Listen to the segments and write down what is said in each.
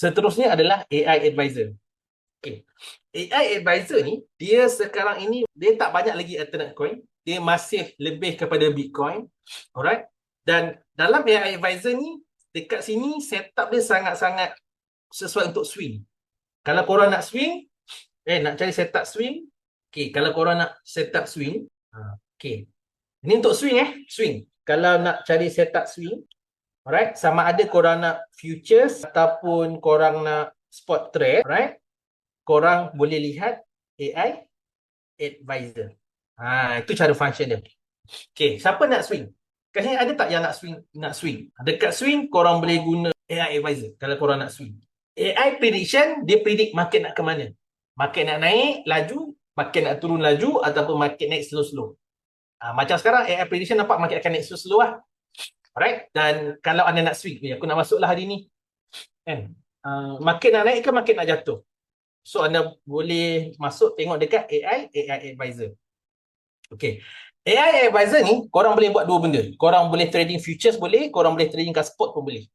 Seterusnya adalah AI advisor. Okay. AI advisor ni, dia sekarang ini, dia tak banyak lagi alternate coin. Dia masih lebih kepada Bitcoin. Alright. Dan dalam AI advisor ni, dekat sini setup dia sangat-sangat sesuai untuk swing. Kalau korang nak swing, nak cari setup swing. Okay, kalau korang nak setup swing, okay. Ini untuk swing swing. Kalau nak cari setup swing, alright, sama ada korang nak futures ataupun korang nak spot trade, alright, korang boleh lihat AI advisor. Itu cara function dia. Okay, siapa nak swing? Kat sini ada tak yang nak swing? Dekat swing, korang boleh guna AI advisor kalau korang nak swing. AI prediction, dia predict market nak ke mana. Market nak naik, laju, market nak turun laju, ataupun market naik slow-slow. Macam sekarang, AI prediction nampak market akan naik slow-slow lah. Alright, dan kalau anda nak swing, aku nak masuklah hari ni. Market nak naik ke market nak jatuh? So anda boleh masuk tengok dekat AI advisor. Okay. AI advisor ni, korang boleh buat dua benda. Korang boleh trading futures boleh, korang boleh trading kat spot pun boleh.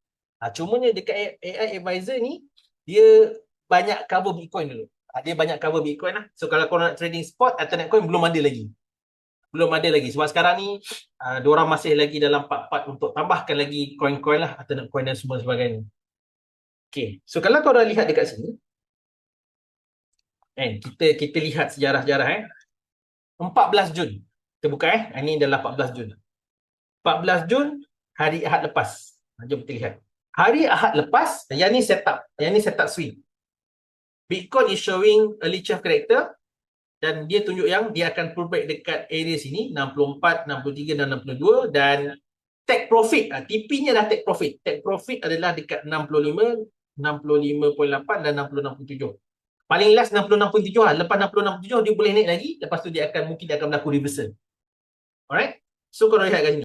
Cumanya dekat AI advisor ni, dia banyak cover Bitcoin dulu. Dia banyak cover Bitcoin lah. So kalau korang nak trading spot, alternate coin belum ada lagi. Belum ada lagi. Sebab sekarang ni, diorang masih lagi dalam part-part untuk tambahkan lagi coin-coin lah, alternate coin dan semua sebagainya. Okay. So kalau korang lihat dekat sini, kita lihat sejarah-sejarah 14 Jun. Kita buka ini adalah 14 Jun. 14 Jun hari Ahad lepas. Jom kita lihat. Hari Ahad lepas, yang ni setup swing. Bitcoin is showing early chart character dan dia tunjuk yang dia akan pullback dekat area sini 64, 63 dan 62 dan take profit. TP-nya dah take profit. Take profit adalah dekat 65, 65.8 dan 60.67. Paling last 60.67 lah. Lepas 60.67 dia boleh naik lagi. Lepas tu mungkin dia akan berlaku reversal. Alright. So korang lihat kat sini.